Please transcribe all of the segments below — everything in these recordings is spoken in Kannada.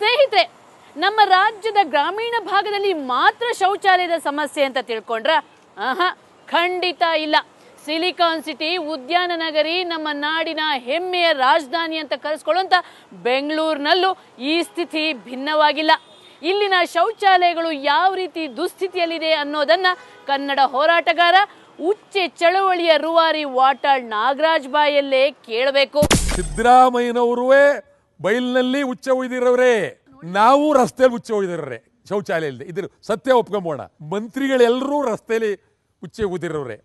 ಸ್ನೇಹಿತರೆ, ನಮ್ಮ ರಾಜ್ಯದ ಗ್ರಾಮೀಣ ಭಾಗದಲ್ಲಿ ಮಾತ್ರ ಶೌಚಾಲಯದ ಸಮಸ್ಯೆ ಅಂತ ತಿಳ್ಕೊಂಡ್ರ? ಖಂಡಿತ ಇಲ್ಲ. ಸಿಲಿಕಾನ್ ಸಿಟಿ, ಉದ್ಯಾನ ನಗರಿ, ನಮ್ಮ ನಾಡಿನ ಹೆಮ್ಮೆಯ ರಾಜಧಾನಿ ಅಂತ ಕರೆಸ್ಕೊಳ್ಳುವಂತ ಬೆಂಗಳೂರಿನಲ್ಲೂ ಈ ಸ್ಥಿತಿ ಭಿನ್ನವಾಗಿಲ್ಲ. ಇಲ್ಲಿನ ಶೌಚಾಲಯಗಳು ಯಾವ ರೀತಿ ದುಸ್ಥಿತಿಯಲ್ಲಿದೆ ಅನ್ನೋದನ್ನ ಕನ್ನಡ ಹೋರಾಟಗಾರ, ಉಚ್ಚೆ ಚಳವಳಿಯ ರೂವಾರಿ ವಾಟಾಳ್ ನಾಗರಾಜ್ ಬಾಯಲ್ಲೇ ಕೇಳಬೇಕು. ಸಿದ್ದರಾಮಯ್ಯನವರುವೇ ಬೈಲ್ನಲ್ಲಿ ಉಚ್ಚೆ ಒಯ್ದಿರೋರೇ, ನಾವು ರಸ್ತೆಯಲ್ಲಿ ಉಚ್ಚೆ ಒಯ್ದಿರೋರೆ ಶೌಚಾಲಯ ಇಲ್ಲದೆ. ಇದ್ರ ಸತ್ಯ ಒಪ್ಕೊಂಬೋಣ. ಮಂತ್ರಿಗಳೆಲ್ಲರೂ ರಸ್ತೆಯಲ್ಲಿ ಉಚ್ಚೆ ಊದಿರೋರೆ,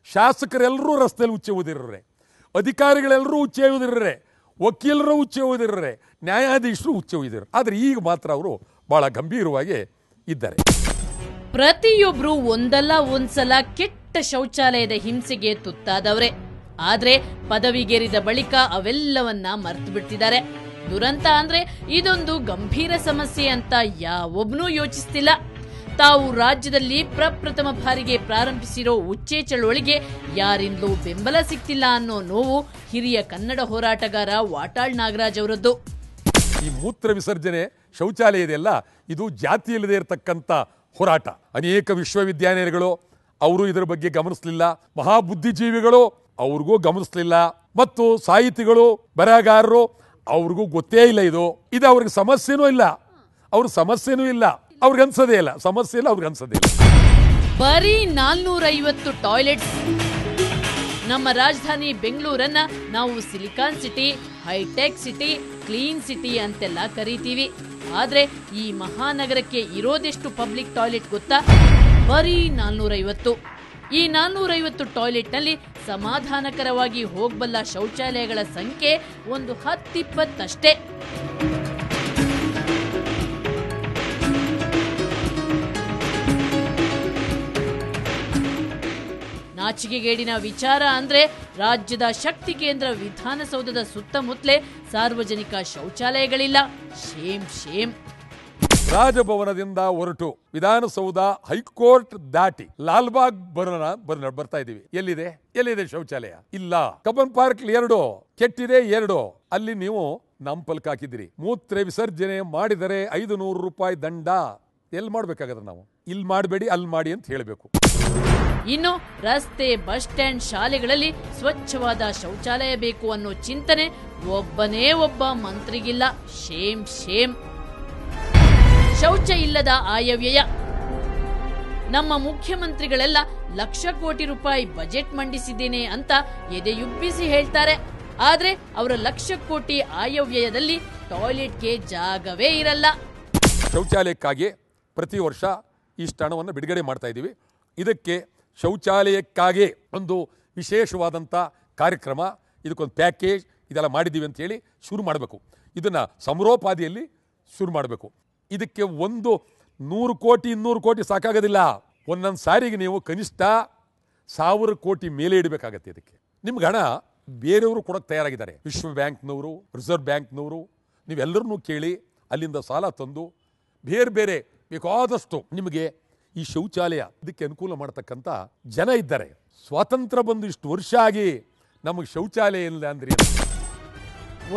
ಶಾಸಕರೆಲ್ಲರೂ ರಸ್ತೆಯಲ್ಲಿ ಉಚ್ಚೆ ಊದಿರೋರೆ, ಅಧಿಕಾರಿಗಳೆಲ್ಲರೂ ಉಚ್ಚೆ ಊದಿರೋರೆ, ವಕೀಲರು ಉಚ್ಚೆ ಊದಿರೋರೆ, ನ್ಯಾಯಾಧೀಶರು ಉಚ್ಚೆ ಊದಿರೋರು. ಆದರೆ ಈಗ ಮಾತ್ರ ಅವರು ಬಹಳ ಗಂಭೀರವಾಗಿ ಇದ್ದಾರೆ. ಪ್ರತಿಯೊಬ್ರು ಒಂದಲ್ಲ ಒಂದ್ಸಲ ಕೆಟ್ಟ ಶೌಚಾಲಯದ ಹಿಂಸೆಗೆ ತುತ್ತಾದವ್ರೆ. ಆದ್ರೆ ಪದವಿಗೇರಿದ ಬಳಿಕ ಅವೆಲ್ಲವನ್ನ ಮರ್ತು ಬಿಡ್ತಿದ್ದಾರೆ. ದುರಂತ ಅಂದ್ರೆ ಇದೊಂದು ಗಂಭೀರ ಸಮಸ್ಯೆ ಅಂತ ಯಾವೊಬ್ನೂ ಯೋಚಿಸ್ತಿಲ್ಲ. ತಾವು ರಾಜ್ಯದಲ್ಲಿ ಪ್ರಪ್ರಥಮ ಬಾರಿಗೆ ಪ್ರಾರಂಭಿಸಿರೋ ಉಚ್ಚೆ ಚಳವಳಿಗೆ ಯಾರಿಂದಲೂ ಬೆಂಬಲ ಸಿಗ್ತಿಲ್ಲ ಅನ್ನೋ ನೋವು ಹಿರಿಯ ಕನ್ನಡ ಹೋರಾಟಗಾರ ವಾಟಾಳ್ ನಾಗರಾಜ್ ಅವರದ್ದು. ಈ ಮೂತ್ರ ವಿಸರ್ಜನೆ ಶೌಚಾಲಯ ಇದೆಯಲ್ಲ, ಇದು ಜಾತಿಯಲ್ಲದೆ ಇರತಕ್ಕಂಥ ಹೋರಾಟ. ಅನೇಕ ವಿಶ್ವವಿದ್ಯಾನಿಲಯಗಳು ಅವರು ಇದರ ಬಗ್ಗೆ ಗಮನಿಸಲಿಲ್ಲ, ಮಹಾಬುದ್ಧಿಜೀವಿಗಳು ಅವ್ರಿಗೂ ಗಮನಿಸಲಿಲ್ಲ, ಮತ್ತು ಸಾಹಿತಿಗಳು, ಬರಹಗಾರರು ಅವ್ರಿಗೂ ಗೊತ್ತೇ ಇಲ್ಲ. ಇದು ಅವ್ರಿಗೆ ಸಮಸ್ಯೆನೂ ಇಲ್ಲ, ಅವ್ರ ಸಮಸ್ಯೆನೂ ಇಲ್ಲ, ಅವ್ರಿಗೆ ಅನ್ಸೋದೇ ಇಲ್ಲ, ಸಮಸ್ಯೆ ಇಲ್ಲ, ಅವ್ರಿಗೆ ಅನ್ಸೋದೇ ಇಲ್ಲ. ಬರೀ 450 ಟಾಯ್ಲೆಟ್ಸ್. ನಮ್ಮ ರಾಜಧಾನಿ ಬೆಂಗಳೂರನ್ನ ನಾವು silicon city, high tech city, clean city ಅಂತೆಲ್ಲ ಕರೀತೀವಿ. ಆದ್ರೆ ಈ ಮಹಾನಗರಕ್ಕೆ ಇರೋದೆಷ್ಟು ಪಬ್ಲಿಕ್ ಟಾಯ್ಲೆಟ್ ಗೊತ್ತಾ? ಬರೀ 450. ಈ 450 ಟಾಯ್ಲೆಟ್ನಲ್ಲಿ ಸಮಾಧಾನಕರವಾಗಿ ಹೋಗಬಲ್ಲ ಶೌಚಾಲಯಗಳ ಸಂಖ್ಯೆ ಒಂದು 10-20 ಅಷ್ಟೇ. ನಾಚಿಕೆಗೇಡಿನ ವಿಚಾರ ಅಂದ್ರೆ ರಾಜ್ಯದ ಶಕ್ತಿ ಕೇಂದ್ರ ವಿಧಾನಸೌಧದ ಸುತ್ತಮುತ್ತಲೇ ಸಾರ್ವಜನಿಕ ಶೌಚಾಲಯಗಳಿಲ್ಲ. Shem Shem. ರಾಜಭವನದಿಂದ ಹೊರಟು ವಿಧಾನಸೌಧ, ಹೈಕೋರ್ಟ್ ದಾಟಿ ಲಾಲ್ಬಾಗ್ ಬರ್ತಾ ಇದೀವಿ. ಎಲ್ಲಿದೆ ಶೌಚಾಲಯ? ಇಲ್ಲ. ಕಬ್ಬನ್ ಪಾರ್ಕ್ 2 ಕೆಟ್ಟಿದೆ, 2 ಅಲ್ಲಿ ನೀವು ನಾಮಫಲಕ ಹಾಕಿದಿರಿ. ಮೂತ್ರ ವಿಸರ್ಜನೆ ಮಾಡಿದರೆ 500 ರೂಪಾಯಿ ದಂಡ. ಎಲ್ಲಿ ಮಾಡ್ಬೇಕಾಗದ್ರ ನಾವು? ಇಲ್ಲಿ ಮಾಡಬೇಡಿ, ಅಲ್ಲಿ ಮಾಡಿ ಅಂತ ಹೇಳಬೇಕು. ಇನ್ನು ರಸ್ತೆ, ಬಸ್ ಸ್ಟ್ಯಾಂಡ್, ಶಾಲೆಗಳಲ್ಲಿ ಸ್ವಚ್ಛವಾದ ಶೌಚಾಲಯ ಬೇಕು ಅನ್ನೋ ಚಿಂತನೆ ಒಬ್ಬನೇ ಒಬ್ಬ ಮಂತ್ರಿಗಿಲ್ಲ. Shem Shem. ಶೌಚ ಇಲ್ಲದ ಆಯವ್ಯಯ. ನಮ್ಮ ಮುಖ್ಯಮಂತ್ರಿಗಳೆಲ್ಲ ಲಕ್ಷ ಕೋಟಿ ರೂಪಾಯಿ ಬಜೆಟ್ ಮಂಡಿಸಿದ್ದೇನೆ ಅಂತ ಎದೆಯುಬ್ಬಿಸಿ ಹೇಳ್ತಾರೆ. ಆದ್ರೆ ಅವರ ಲಕ್ಷ ಕೋಟಿ ಆಯವ್ಯಯದಲ್ಲಿ ಟಾಯ್ಲೆಟ್ಗೆ ಜಾಗವೇ ಇರಲ್ಲ. ಶೌಚಾಲಯಕ್ಕಾಗಿ ಪ್ರತಿ ವರ್ಷ ಇಷ್ಟು ಹಣವನ್ನು ಬಿಡುಗಡೆ ಮಾಡ್ತಾ ಇದ್ದೀವಿ. ಇದಕ್ಕೆ ಶೌಚಾಲಯಕ್ಕಾಗಿ ಒಂದು ವಿಶೇಷವಾದಂಥ ಕಾರ್ಯಕ್ರಮ, ಇದಕ್ಕೊಂದು ಪ್ಯಾಕೇಜ್ ಇದೆಲ್ಲ ಮಾಡಿದ್ದೀವಿ ಅಂತ ಹೇಳಿ ಶುರು ಮಾಡಬೇಕು. ಇದನ್ನು ಸಮರೋಪಾದಿಯಲ್ಲಿ ಶುರು ಮಾಡಬೇಕು. ಇದಕ್ಕೆ 100 ಕೋಟಿ 200 ಕೋಟಿ ಸಾಕಾಗೋದಿಲ್ಲ. ಒಂದೊಂದು ಸಾರಿಗೆ ನೀವು ಕನಿಷ್ಠ 1000 ಕೋಟಿ ಮೇಲೆ ಇಡಬೇಕಾಗತ್ತೆ. ಇದಕ್ಕೆ ನಿಮ್ಗೆ ಹಣ ಬೇರೆಯವರು ಕೊಡೋಕ್ಕೆ ತಯಾರಾಗಿದ್ದಾರೆ. ವಿಶ್ವ ಬ್ಯಾಂಕ್ನವರು, ರಿಸರ್ವ್ ಬ್ಯಾಂಕ್ನವರು, ನೀವೆಲ್ಲರನ್ನೂ ಕೇಳಿ ಅಲ್ಲಿಂದ ಸಾಲ ತಂದು ಬೇರೆ ಬೇರೆ ಬೇಕಾದಷ್ಟು ನಿಮಗೆ ಈ ಶೌಚಾಲಯ ಇದಕ್ಕೆ ಅನುಕೂಲ ಮಾಡತಕ್ಕಂಥ ಜನ ಇದ್ದಾರೆ. ಸ್ವಾತಂತ್ರ್ಯ ಬಂದು ಇಷ್ಟು ವರ್ಷ ಆಗಿ ನಮಗೆ ಶೌಚಾಲಯ ಇಲ್ಲ ಅಂದ್ರೆ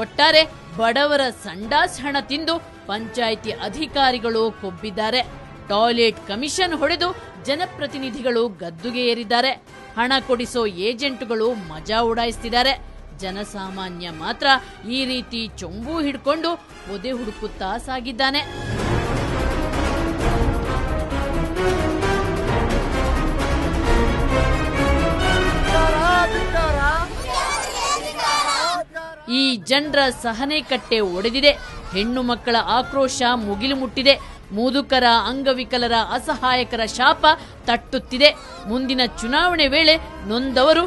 ಒಟ್ಟಾರೆ ಬಡವರ ಸಂಡಾಸ್ ಹಣ ತಿಂದು ಪಂಚಾಯಿತಿ ಅಧಿಕಾರಿಗಳು ಕೊಬ್ಬಿದ್ದಾರೆ. ಟಾಯ್ಲೆಟ್ ಕಮಿಷನ್ ಹೊಡೆದು ಜನಪ್ರತಿನಿಧಿಗಳು ಗದ್ದುಗೆ ಏರಿದ್ದಾರೆ. ಹಣ ಕೊಡಿಸೋ ಏಜೆಂಟ್ಗಳು ಮಜಾ ಉಡಾಯಿಸ್ತಿದ್ದಾರೆ. ಜನಸಾಮಾನ್ಯ ಮಾತ್ರ ಈ ರೀತಿ ಚೊಂಬು ಹಿಡ್ಕೊಂಡು ಒದೆ ಹುಡುಕುತ್ತಾ ಸಾಗಿದ್ದಾನೆ. ಈ ಜನರ ಸಹನೆ ಕಟ್ಟೆ ಒಡೆದಿದೆ. ಹೆಣ್ಣು ಮಕ್ಕಳ ಆಕ್ರೋಶ ಮುಗಿಲು ಮುಟ್ಟಿದೆ. ಮುದುಕರ, ಅಂಗವಿಕಲರ, ಅಸಹಾಯಕರ ಶಾಪ ತಟ್ಟುತ್ತಿದೆ. ಮುಂದಿನ ಚುನಾವಣೆ ವೇಳೆ ನೊಂದವರು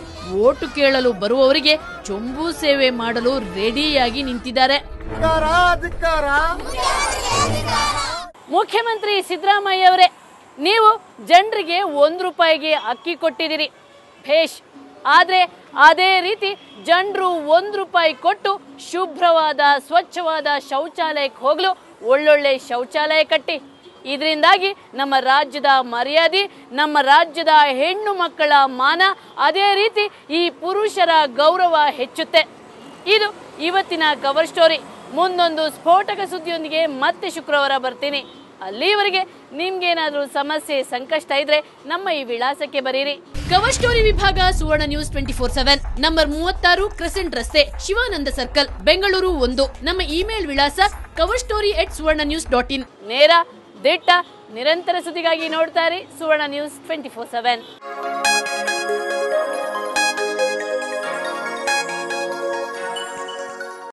ಓಟು ಕೇಳಲು ಬರುವವರಿಗೆ ಚೊಂಬು ಸೇವೆ ಮಾಡಲು ರೆಡಿಯಾಗಿ ನಿಂತಿದ್ದಾರೆ. ಮುಖ್ಯಮಂತ್ರಿ ಸಿದ್ದರಾಮಯ್ಯ ಅವರೇ, ನೀವು ಜನರಿಗೆ 1 ರೂಪಾಯಿಗೆ ಅಕ್ಕಿ ಕೊಟ್ಟಿದ್ದೀರಿ, ಭೇಷ್. ಆದ್ರೆ ಅದೇ ರೀತಿ ಜನರು 1 ರೂಪಾಯಿ ಕೊಟ್ಟು ಶುಭ್ರವಾದ, ಸ್ವಚ್ಛವಾದ ಶೌಚಾಲಯಕ್ಕೆ ಹೋಗಲು ಒಳ್ಳೊಳ್ಳೆ ಶೌಚಾಲಯ ಕಟ್ಟಿ. ಇದರಿಂದಾಗಿ ನಮ್ಮ ರಾಜ್ಯದ ಮರ್ಯಾದೆ, ನಮ್ಮ ರಾಜ್ಯದ ಹೆಣ್ಣು ಮಕ್ಕಳ ಮಾನ, ಅದೇ ರೀತಿ ಈ ಪುರುಷರ ಗೌರವ ಹೆಚ್ಚುತ್ತೆ. ಇದು ಇವತ್ತಿನ ಕವರ್ ಸ್ಟೋರಿ. ಮುಂದೊಂದು ಸ್ಫೋಟಕ ಸುದ್ದಿಯೊಂದಿಗೆ ಮತ್ತೆ ಶುಕ್ರವಾರ ಬರ್ತೀನಿ. ಅಲ್ಲಿವರೆಗೆ ನಿಮ್ಗೇನಾದ್ರೂ ಸಮಸ್ಯೆ ಸಂಕಷ್ಟ ಇದ್ರೆ ನಮ್ಮ ಈ ವಿಳಾಸಕ್ಕೆ ಬರೀರಿ. ಕವರ್ ಸ್ಟೋರಿ ವಿಭಾಗ ಸುವರ್ಣ ನ್ಯೂಸ್ 24/7, ನಂಬರ್ 36 ಕ್ರೆಸೆಂಟ್ ರಸ್ತೆ, ಶಿವಾನಂದ ಸರ್ಕಲ್, ಬೆಂಗಳೂರು 1. ನಮ್ಮ ಇಮೇಲ್ ವಿಳಾಸ coverstory@suvarnanews.in. ನೇರ, ದಿಟ್ಟ, ನಿರಂತರ ಸುದ್ದಿಗಾಗಿ ನೋಡ್ತಾರೆ ಸುವರ್ಣ ನ್ಯೂಸ್ 24/7.